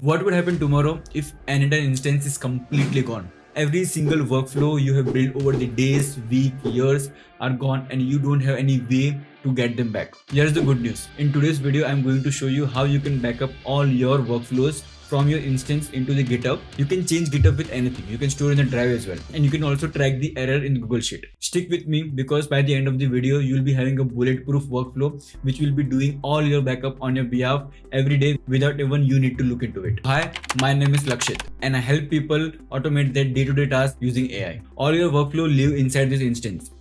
What would happen tomorrow if N8N instance is completely gone? Every single workflow you have built over the days, weeks, years are gone and you don't have any way to get them back. Here's the good news. In today's video, I'm going to show you how you can back up all your workflows from your instance into the GitHub. You can change GitHub with anything. You can store in the drive as well. And you can also track the error in Google Sheet. Stick with me because by the end of the video, you'll be having a bulletproof workflow which will be doing all your backup on your behalf every day without even you need to look into it. Hi, my name is Lakshit and I help people automate their day-to-day tasks using AI. All your workflow live inside this instance.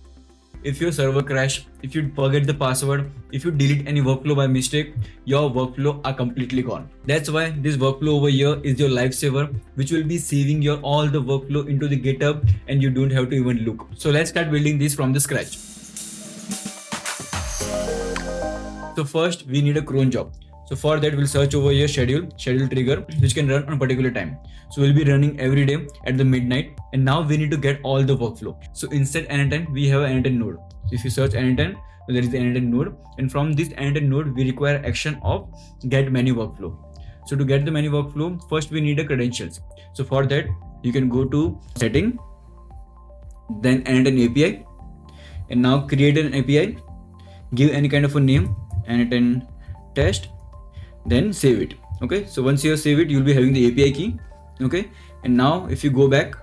If your server crash, if you forget the password, if you delete any workflow by mistake, your workflow are completely gone. That's why this workflow over here is your lifesaver, which will be saving your all the workflow into the GitHub and you don't have to even look. So let's start building this from the scratch. So first we need a cron job. So for that we'll search over here schedule trigger which can run on a particular time. So we'll be running every day at the midnight and now we need to get all the workflow. So instead N8N we have an N8N node. So if you search N8N, there is the N8N node and from this N8N node we require action of get many workflow. So to get the many workflow, first we need a credentials. So for that you can go to setting, then N8N API and now create an API, give any kind of a name, N8N test, then save it. Okay, so once you save it, you'll be having the API key. Okay, and now if you go back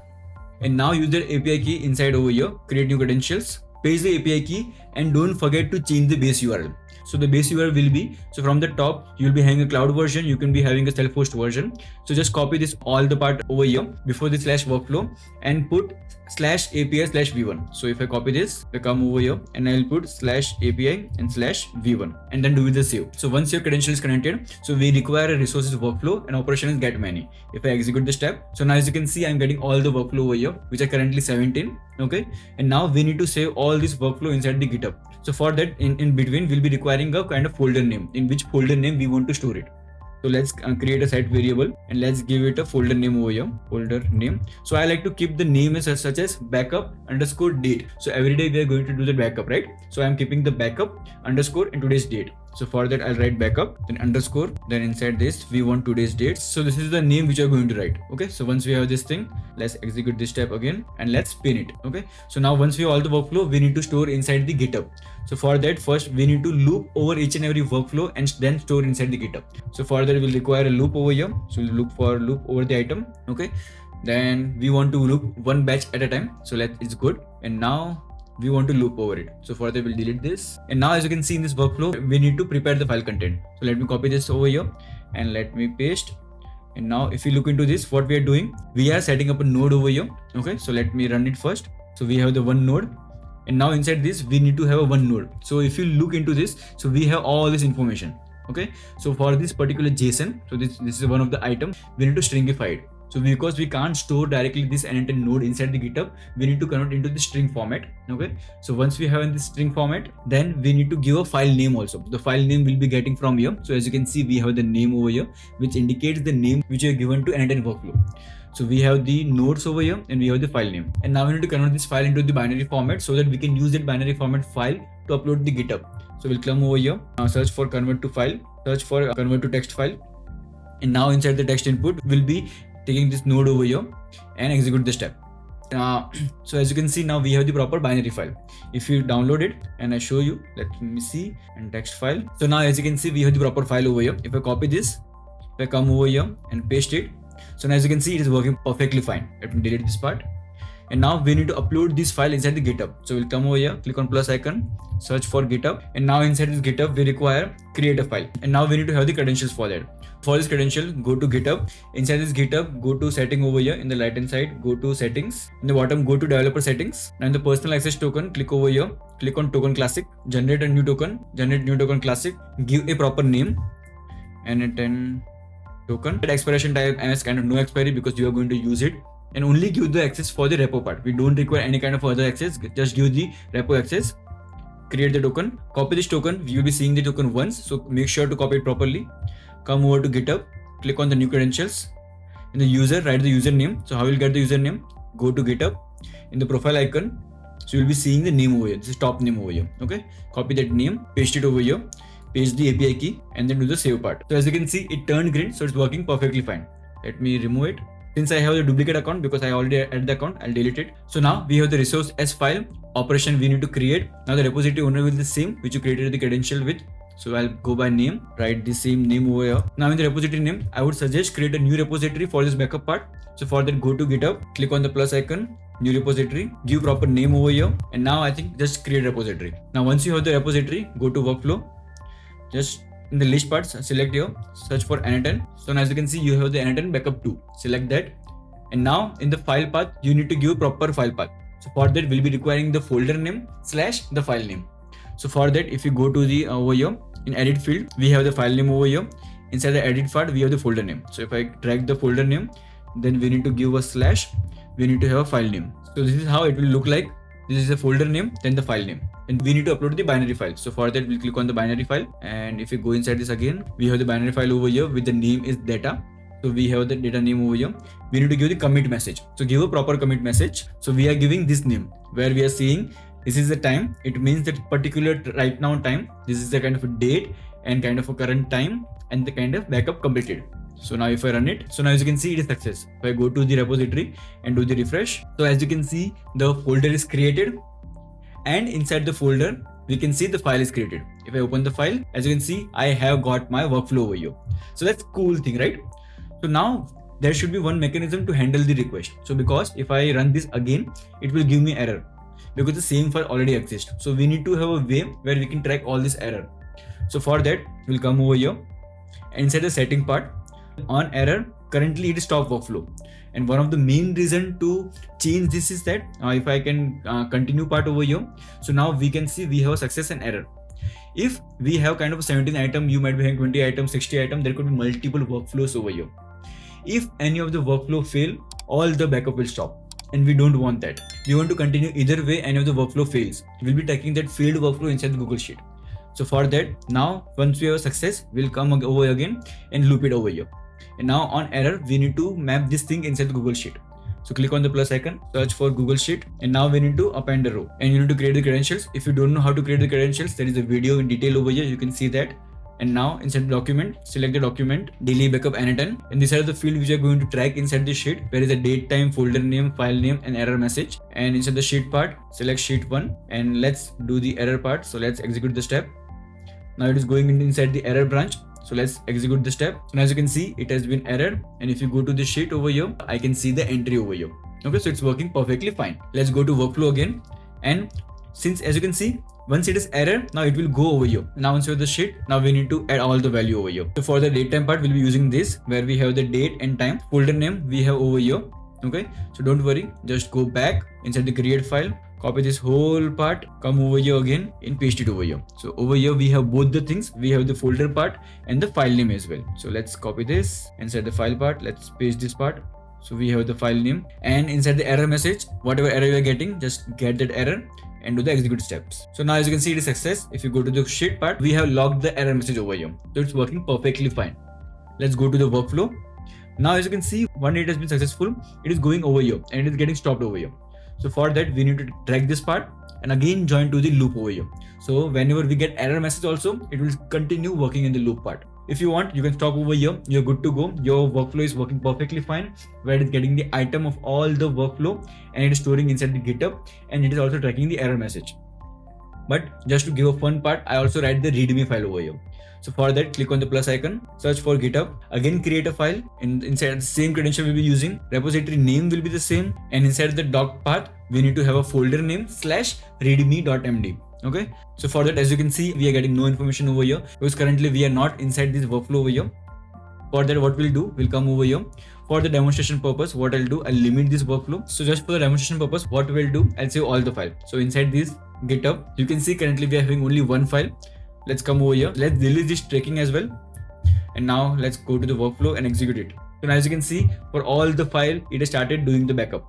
and now use the API key inside over here, create new credentials, paste the API key and don't forget to change the base URL. So the base URL will be, so from the top you'll be having a cloud version, you can be having a self-host version. So just copy this all the part over here before the slash workflow and put slash API slash v1. So if I copy this, I come over here and I'll put slash API and slash v1 and then do with the save. So once your credential is connected, so we require a resources workflow and operation is get many. If I execute the step, so now as you can see, I'm getting all the workflow over here, which are currently 17. Okay, and now we need to save all this workflow inside the GitHub. So for that, in between, we'll be requiring a kind of folder name, in which folder name we want to store it. So let's create a site variable and let's give it a folder name over here, folder name. So I like to keep the name as such as backup underscore date. So every day we are going to do the backup, right? So I'm keeping the backup underscore and today's date. So for that I'll write backup, then underscore, then inside this we want today's date. So this is the name which we are going to write. Okay, so once we have this thing, let's execute this step again and let's pin it. Okay, so now once we have all the workflow, we need to store inside the GitHub. So for that, first we need to loop over each and every workflow and then store inside the GitHub. So for that we'll require a loop over here. So we'll look for loop over the item. Okay, then we want to loop one batch at a time. So it's good. And now we want to loop over it. So for that we'll delete this. And now as you can see in this workflow, we need to prepare the file content. So let me copy this over here and let me paste. And now if you look into this, what we are doing, we are setting up a node over here. Okay, so let me run it first. So we have the one node. And now inside this, we need to have a one node. So if you look into this, so we have all this information. Okay, so for this particular JSON, so this is one of the item, we need to stringify it. So because we can't store directly this N8N node inside the GitHub, we need to convert into the string format. Okay, so once we have in this string format, then we need to give a file name also. The file name will be getting from here. So as you can see, we have the name over here, which indicates the name which are given to N8N workflow. So we have the nodes over here and we have the file name. And now we need to convert this file into the binary format so that we can use that binary format file to upload the GitHub. So we'll come over here, search for convert to file, search for convert to text file. And now inside the text input, we'll be taking this node over here and execute the step. So as you can see, now we have the proper binary file. If you download it and I show you, let me see, and text file. So now as you can see, we have the proper file over here. If I copy this, if I come over here and paste it, so now as you can see, it is working perfectly fine. Let me delete this part. And now we need to upload this file inside the GitHub. So we'll come over here, click on plus icon, search for GitHub. And now inside this GitHub, we require create a file. And now we need to have the credentials for that. For this credential, go to GitHub. Inside this GitHub, go to setting over here in the right hand side, go to settings. In the bottom, go to developer settings. Now in the personal access token, click over here, click on token classic, generate a new token, generate new token classic, give a proper name, N8N token. That expiration type as kind of no expiry because you are going to use it, and only give the access for the repo part. We don't require any kind of other access, just give the repo access. Create the token, copy this token, you will be seeing the token once, so make sure to copy it properly. Come over to GitHub, click on the new credentials. In the user, write the username. So how will get the username? Go to GitHub. In the profile icon, so you'll be seeing the name over here. This is top name over here. Okay, copy that name, paste it over here. paste the API key, and then do the save part. So as you can see, it turned green, so it's working perfectly fine. Let me remove it. Since I have the duplicate account, because I already added the account, I'll delete it. So now we have the resource as file operation we need to create. Now the repository owner will be the same which you created the credential with. So I'll go by name, write the same name over here. Now in the repository name, I would suggest create a new repository for this backup part. So for that, go to GitHub, click on the plus icon, new repository, give proper name over here. And now I think just create repository. Now once you have the repository, go to workflow, just in the list parts, select here, search for N8N. So now as you can see, you have the N8N backup 2. Select that. And now in the file path, you need to give proper file path. So for that, we'll be requiring the folder name / the file name. So for that, if you go to the over here in edit field, we have the file name over here. Inside the edit part, we have the folder name. So if I drag the folder name, then we need to give a /. We need to have a file name. So this is how it will look like. This is the folder name, then the file name. And we need to upload the binary file. So for that, we'll click on the binary file. And if you go inside this again, we have the binary file over here with the name is data. So we have the data name over here. We need to give the commit message. So give a proper commit message. So we are giving this name where we are saying this is the time. It means that particular right now time. This is the kind of a date and kind of a current time and the kind of backup completed. So now if I run it, so now as you can see, it is success. If I go to the repository and do the refresh. So as you can see, the folder is created and inside the folder, we can see the file is created. If I open the file, as you can see, I have got my workflow over here. So that's cool thing, right? So now there should be one mechanism to handle the request. So because if I run this again, it will give me error because the same file already exists. So we need to have a way where we can track all this error. So for that, we'll come over here and inside the setting part on error, currently it is stop workflow. And one of the main reason to change this is that if I can continue part over here. So now we can see we have a success and error. If we have kind of a 17 item, you might be having 20 items, 60 items, there could be multiple workflows over here. If any of the workflow fail, all the backup will stop. And we don't want that. We want to continue either way any of the workflow fails. We'll be tracking that failed workflow inside the Google Sheet. So for that, now once we have success, we'll come over again and loop it over here. And now on error, we need to map this thing inside the Google Sheet. So click on the plus icon, search for Google Sheet, and now we need to append a row. And you need to create the credentials. If you don't know how to create the credentials, there is a video in detail over here. You can see that. And now inside the document, select the document, daily backup N8N. And these are the fields which are going to track inside the sheet. Where is the date, time, folder name, file name, and error message. And inside the sheet part, select sheet 1. And let's do the error part. So let's execute the step. Now it is going inside the error branch. So let's execute the step. So as you can see, it has been error. And if you go to the sheet over here, I can see the entry over here. Okay, so it's working perfectly fine. Let's go to workflow again. And since as you can see, once it is error, now it will go over here. Now once you have the sheet, now we need to add all the value over here. So for the date time part, we'll be using this where we have the date and time. Folder name we have over here. Okay, so don't worry, just go back inside the create file. Copy this whole part, come over here again and paste it over here. So over here we have both the things. We have the folder part and the file name as well. So let's copy this inside the file part. Let's paste this part. So we have the file name and inside the error message, whatever error you are getting, just get that error and do the execute steps. So now as you can see, it is success. If you go to the sheet part, we have logged the error message over here. So it's working perfectly fine. Let's go to the workflow. Now as you can see, when it has been successful, it is going over here and it is getting stopped over here. So for that, we need to drag this part and again join to the loop over here. So whenever we get error message also, it will continue working in the loop part. If you want, you can stop over here. You're good to go. Your workflow is working perfectly fine, where it is getting the item of all the workflow and it is storing inside the GitHub and it is also tracking the error message. But just to give a fun part, I also write the README file over here. So for that, click on the plus icon, search for GitHub, again create a file, and inside the same credential we'll be using, repository name will be the same, and inside the doc path, we need to have a folder name /readme.md. Okay, so for that, as you can see, we are getting no information over here because currently we are not inside this workflow over here. For that, what we'll do, we'll come over here. For the demonstration purpose, what I'll do, I'll limit this workflow. So just for the demonstration purpose, what we'll do, I'll save all the files. So inside this GitHub, you can see currently we are having only one file. Let's come over here. Let's delete this tracking as well. And now let's go to the workflow and execute it. So now as you can see, for all the file, it has started doing the backup.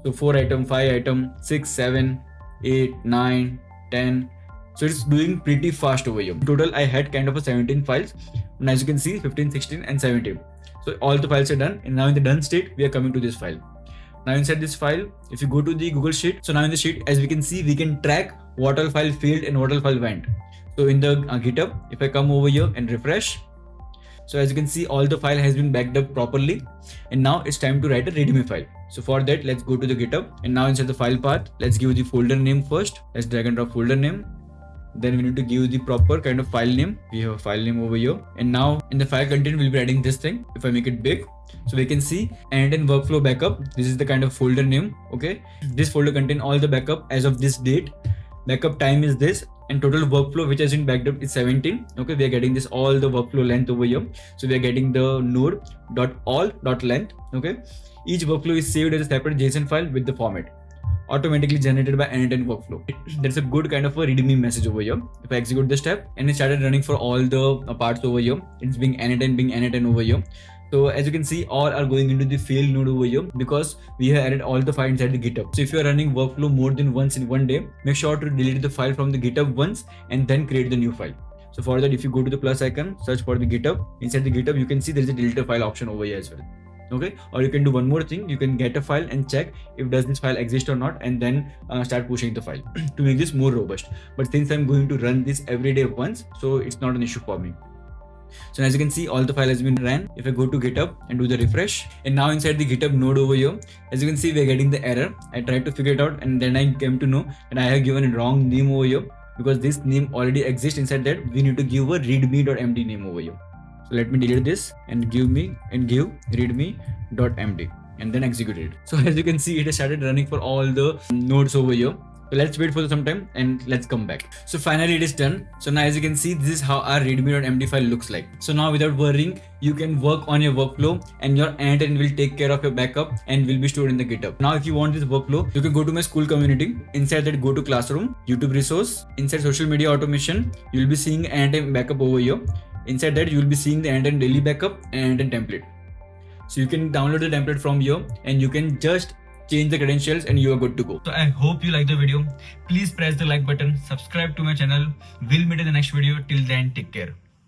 So 4 item, 5 item, 6, 7, 8, 9, 10. So it's doing pretty fast over here. In total, I had kind of a 17 files. And as you can see, 15, 16 and 17. So all the files are done. And now in the done state, we are coming to this file. Now inside this file, if you go to the Google Sheet, so now in the sheet, as we can see, we can track what all file failed and what all file went. So in the GitHub, if I come over here and refresh, so as you can see, all the file has been backed up properly, and now it's time to write a README file. So for that, let's go to the GitHub, and now inside the file path, let's give the folder name first. Let's drag and drop folder name. Then we need to give the proper kind of file name. We have a file name over here, and now in the file content, we'll be writing this thing. If I make it big, so we can see N8N workflow backup. This is the kind of folder name. Okay, this folder contain all the backup as of this date. Backup time is this, and total workflow which has been backed up is 17. Okay, we are getting this all the workflow length over here. So we are getting the node.all.length. Okay, each workflow is saved as a separate JSON file with the format automatically generated by N8N workflow. That's a good kind of a README message over here. If I execute this step and it started running for all the parts over here, it's being N8N over here. So as you can see, all are going into the fail node over here because we have added all the files inside the GitHub. So if you are running workflow more than once in one day, make sure to delete the file from the GitHub once and then create the new file. So for that, if you go to the plus icon, search for the GitHub. Inside the GitHub, you can see there is a delete a file option over here as well. Okay, or you can do one more thing. You can get a file and check if does this file exist or not, and then start pushing the file to make this more robust. But since I'm going to run this every day once, so it's not an issue for me. So as you can see, all the file has been ran. If I go to GitHub and do the refresh, and now inside the GitHub node over here, as you can see, we are getting the error. I tried to figure it out, and then I came to know that I have given a wrong name over here because this name already exists inside that. We need to give a readme.md name over here. So let me delete this and give readme.md and then execute it. So as you can see, it has started running for all the nodes over here. So let's wait for some time and let's come back. So finally it is done. So now as you can see, this is how our readme.md file looks like. So now without worrying, you can work on your workflow and your N8N will take care of your backup and will be stored in the GitHub. Now if you want this workflow, you can go to my school community. Inside that, go to classroom, YouTube resource. Inside social media automation, you will be seeing N8N backup over here. Inside that, you will be seeing the N8N daily backup and N8N template. So you can download the template from here and you can just change the credentials and you are good to go. So I hope you like the video. Please press the like button, subscribe to my channel. We'll meet in the next video. Till then, take care.